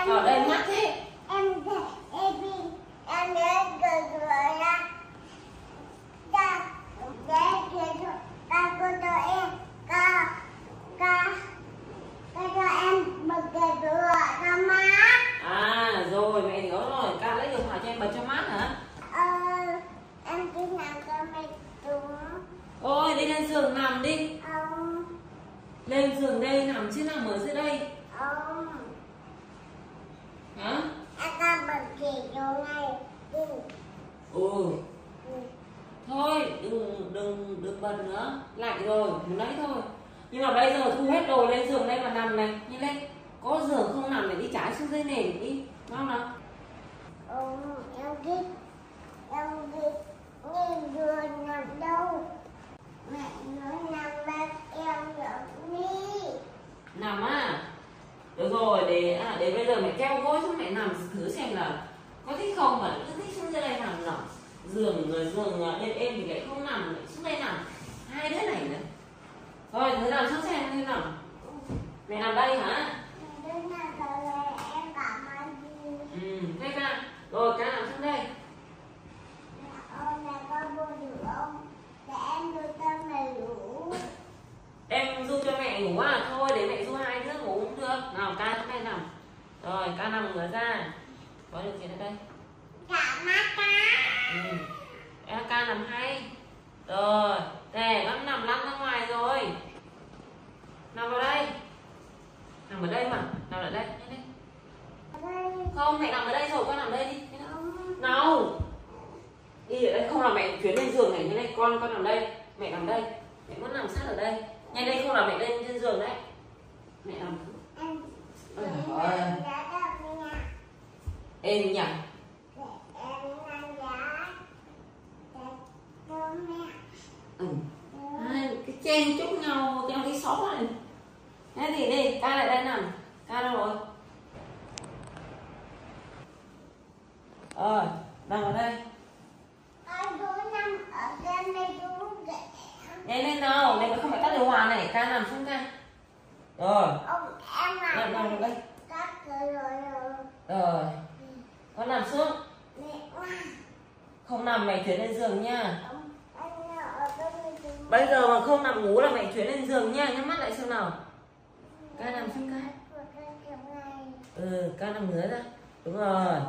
Ở đây mắt thế. Em đến cười ra. Ca cô cho em. Ca cho em bật cười ra mát. À rồi, mẹ nhớ rồi. Ca lấy điện thoại cho em bật cho mát hả? Em chỉ nằm cho mẹ xuống. Ôi, đi lên giường nằm đi. Lên giường đây nằm chứ nằm ở dưới đây. Hả? Em ta bật chỉ chỗ này. Thôi, đừng bật nữa. Lạnh rồi, muốn lấy thôi. Nhưng mà bây giờ thu hết đồ lên giường đây mà nằm này. Nhìn lên. Có giường không nằm để đi trái xuống dưới nền đi. Ngon nào? Em biết nhìn giường nằm đâu. Mẹ nói nằm bên em giống đi. Nằm à? Được rồi, để bây giờ mẹ keo gối cho mẹ nằm thử xem là có thích không, mà cứ thích xuống dưới đây nằm. Giường lên êm thì lại không nằm, lại xuống đây nằm. Hai đứa này nữa. Thôi, thử nằm xuống xem thế nào. Mẹ nằm đây hả? Mẹ nằm đây em cảm ơn gì. Thế ca. Rồi, ca nằm xuống đây. Mẹ ơi, mẹ con buồn được không? Để em đưa cho mẹ ngủ. Em du cho mẹ ngủ à? Thôi để mẹ du hai đứa ngủ cũng được. Nào, ca xuống đây nằm. Rồi, ca nằm ngửa ra. Có điều kiện ở đây. Cả mắt ca. Ca nằm hay. Rồi, nè, nó nằm lăn ra ngoài rồi. Nằm vào đây. Nằm ở đây mà, nằm ở đây. Không, mẹ nằm ở đây rồi, con nằm đây đi. Nào. Đi ở đây, không là mẹ chuyển lên giường này như này, con nằm đây, mẹ nằm đây. Mẹ muốn nằm sát ở đây. Nhanh đây, không là mẹ lên trên giường đấy. Mẹ nằm. Êm nhỉ? Hai cái chen chúc nhau theo đi xó này. Thế thì đi, ca lại đây nằm. Ca đâu rồi? Nằm ở đây. Nhanh lên nào, đây không phải tắt điều hòa này, ca nằm xuống ca. Rồi. Nằm ở đây. Rồi. Con nằm xuống. Không nằm mẹ chuyển lên giường nha. Bây giờ mà không nằm ngủ là mẹ chuyển lên giường nha, nhắm mắt lại xem nào. Ca nằm xuống ca. Ca nằm ngửa ra. Đúng rồi.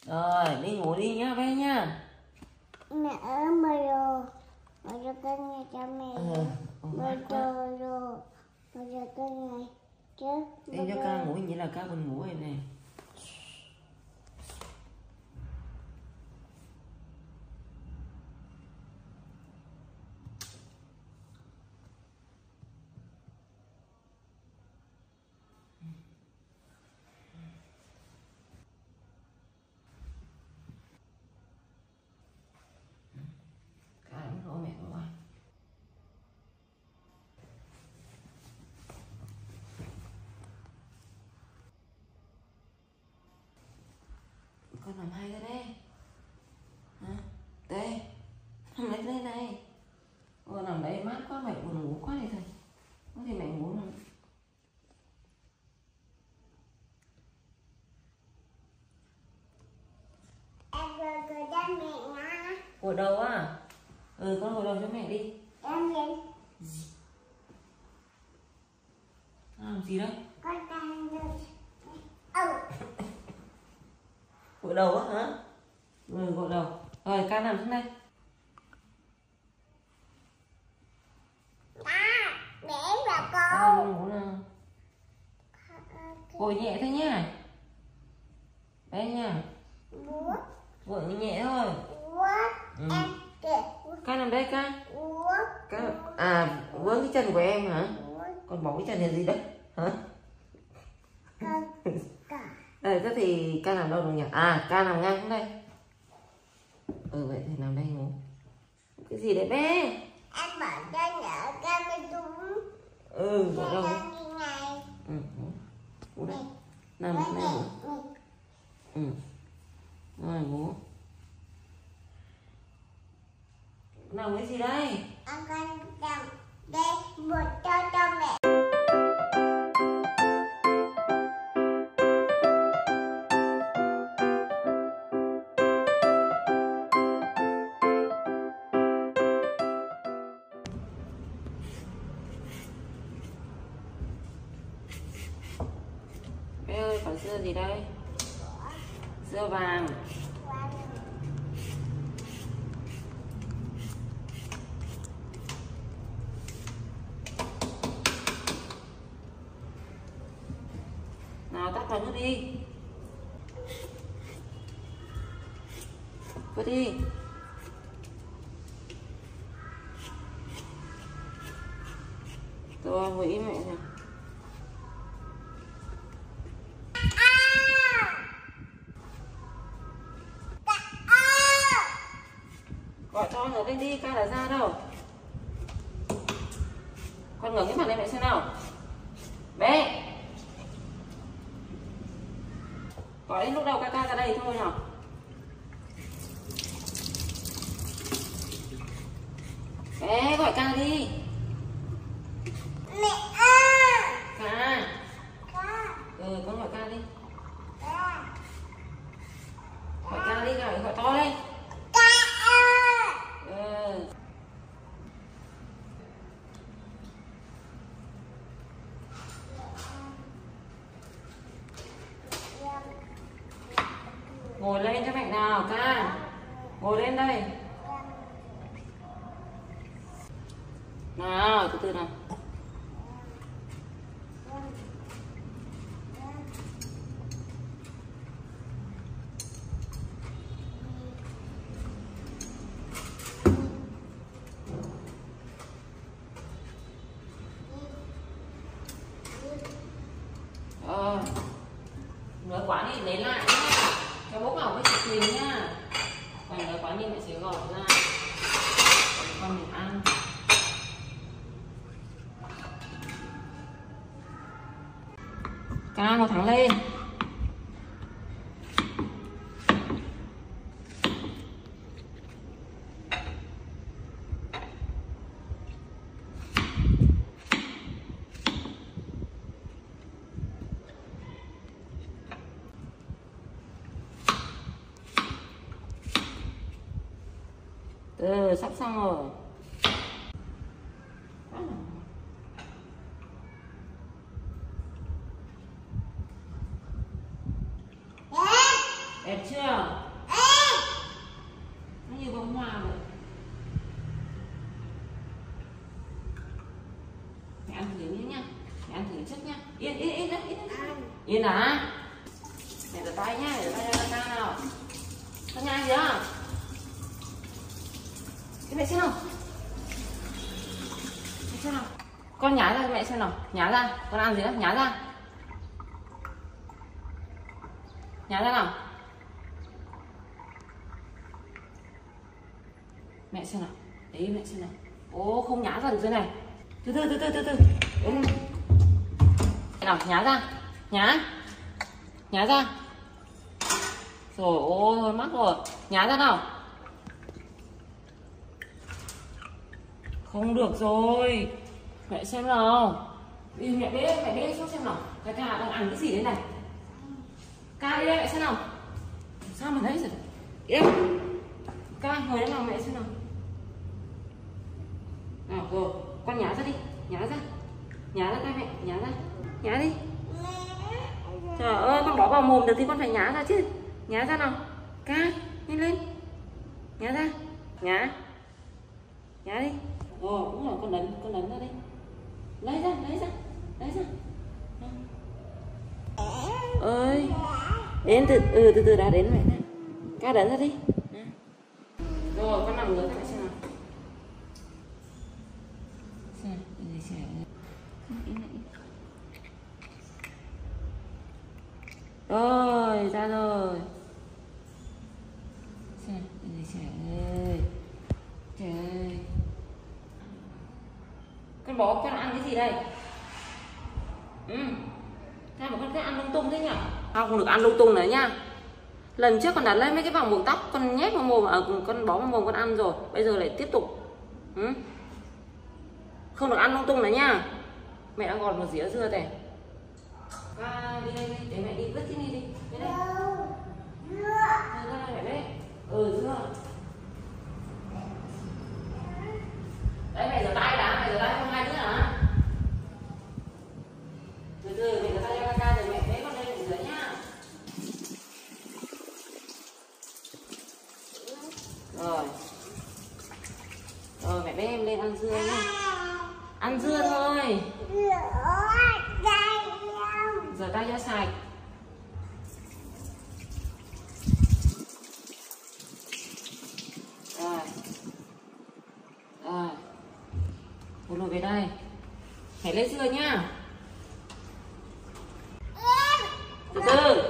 Rồi, đi ngủ đi nhá bé nha. Mẹ ơi, mời rồi. Mời cho con nghe cho mẹ. Mời rồi. Mời cho con nghe chứ. Em cho ca ngủ, như là ca buồn ngủ rồi này. Con nằm hay ra đây. Đây. Nằm lấy đây này. Nằm đấy mát quá, mẹ buồn ngủ quá này thôi. Có thì mẹ ngủ rồi. Em gửi cho mẹ nha. Gội đầu à? Con gội đầu cho mẹ đi. Em gì? Làm gì đấy? Con đang Gội đầu á hả? Gội đầu. Rồi, ca nằm xuống đây. Để vào cô. Ngủ nào. Gội nhẹ thôi nha. Đây nha. Gội nhẹ thôi. Ca nằm đây ca. Vướng cái chân của em hả? Con bỏ cái chân này gì đấy? Hả? Thế thì ca nằm đâu được nhỉ? Ca nằm ngang xuống đây. Vậy thì nằm đây ngủ. Cái gì đấy bé? Em bảo cho nhớ ca mới đúng. Gội đầu. Ngủ đây. Nằm đây ngủ. Rồi ngủ. Nằm cái gì đây? Con nằm đây một cho mẹ. Quả dưa gì đây? Dưa vàng. Nào tắt vào nước đi. Vớt đi. Rồi hủy mẹ nè. Gọi cho nó lên đi, ca là ra đâu. Con ngẩng cái mặt lên mẹ xem nào. Bé. Gọi đến lúc đầu ca ra đây thôi nào. Bé gọi ca đi. Mẹ ơi. Ca. Ca. Con gọi ca đi. Gọi ca đi, gọi to lên. Ca ơi. Ngồi lên cho mẹ nào ca. Ngồi lên đây. Nào, từ từ nào. Nửa quả đi lấy lại nhá. Cho bố vào cái thịt mình nhá. Còn nửa quả đi mẹ sẽ gọt ra. Con mình ăn. Ca ngồi thẳng lên. Sắp xong rồi. Đẹp chưa? Nó như bông hoa vậy. Mẹ ăn thử miếng nhá. Mẹ ăn thử trước nhá. Yên yên yên yên. Yên à? Mẹ rửa tay nhá, rửa tay ra ca nào. Con nhai gì á? Cái mẹ xem nào. Mẹ xem nào. Con nhả ra cho mẹ xem nào. Nhả ra. Con ăn gì đó? Nhả ra. Nhả ra nào. Mẹ xem nào. Đấy mẹ xem nào. Ô không nhả ra được dưới này. Từ từ. Đấy. Nào nhả ra. Nhả ra. Rồi ôi mắc rồi. Nhả ra nào. Không được rồi. Mẹ xem nào. Mẹ bế xuống xem nào. Ca đang ăn cái gì đấy này. Ca đi đây mẹ xem nào. Sao mà thấy rồi. Yên. Ca ngồi đây nào mẹ xem nào. Nào rồi. Con nhả ra đi. Nhả ra tay mẹ. Nhả đi. Trời ơi con bỏ vào mồm được thì con phải nhả ra chứ. Nhả ra nào. Ca nhanh lên. Nhả ra. Nhả đi. Rồi đúng rồi, con đánh ra đi. Lấy ra. Ơi. Đến từ từ đã đến mẹ nè. Ca đánh ra đi. Rồi con nằm ngửa các bạn xem nào. Rồi ra rồi. Trời ơi. Con bỏ con ăn cái gì đây? Sao mà con cứ ăn lung tung thế nhỉ? Không được ăn lung tung nữa nha. Lần trước con đặt lên mấy cái vòng buộc tóc, con nhét vào mồm, con bó vào mồm con ăn rồi. Bây giờ lại tiếp tục. Không được ăn lung tung nữa nha. Mẹ đang gọt một dĩa dưa này. Đi đây, để mẹ đi vứt cái này đi. Đây đây. Dưa mẹ đây. Dưa. Đấy mẹ rửa tay đã, mẹ rửa tay không hai đứa hả? Từ từ mẹ rửa tay cho ca rồi mẹ bế con lên mẹ rửa nhá. đây. Nhảy lên giường nhá. Từ từ,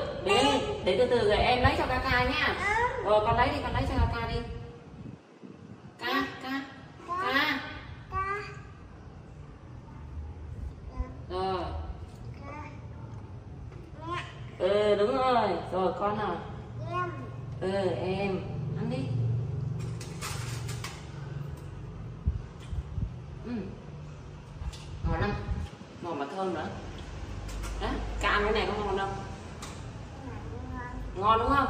để từ từ rồi em lấy cho Kaka nhá. Rồi con lấy đi, con lấy cho Kaka đi. Ca. Rồi. Đúng rồi. Rồi con nào? Em ăn đi. Ngon lắm, ngon mà thơm nữa. Đó, cam cái này có ngon đâu? Ngon đúng không?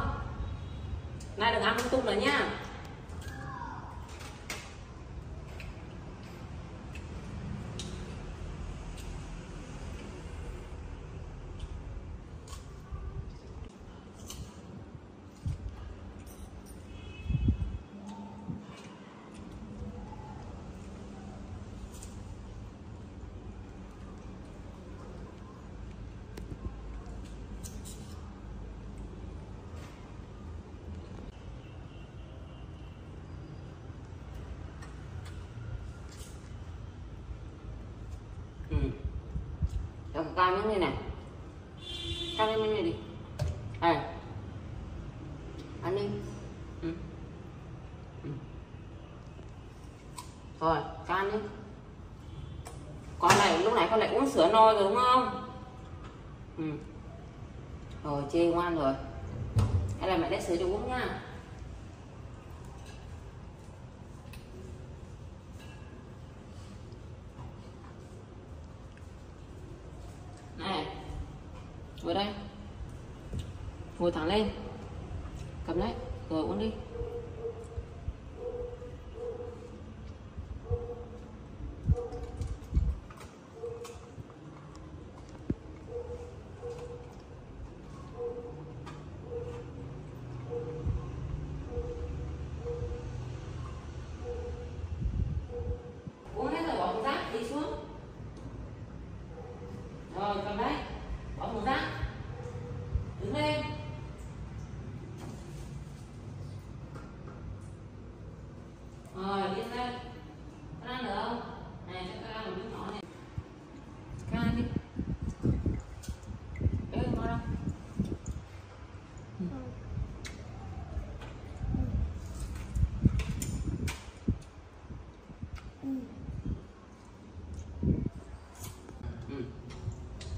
Nay đừng ăn lung tung nữa nhá. Cho cam miếng này này. Cam miếng này đi. Đây. Ăn đi. Rồi, can đi. Con này lúc nãy con lại uống sữa no rồi đúng không? Rồi, chê ngoan rồi. Hay là mẹ lấy sữa cho uống nha. Này, ngồi đây, ngồi thẳng lên, cầm lấy, rồi uống đi. Uống hết rồi bỏ thùng rác đi xuống. Rồi cầm đấy, bỏ thùng rác, đứng lên. Rồi đi lên. Con ăn được không? Này cho con ăn một miếng nhỏ này. Con ăn đi. Ê ngon không?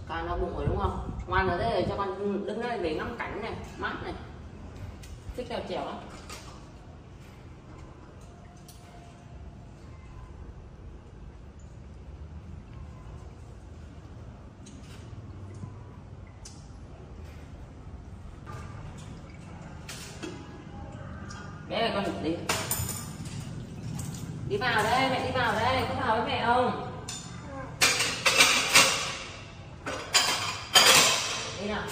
Con đau bụng rồi đúng không? Ngoan rồi đấy, cho con đứng đây để ngắm cảnh này, mát này. Thích leo trèo lắm. Bé ơi, con đi. Đi vào đây, mẹ đi vào đây, có vào với mẹ không? Đi nào.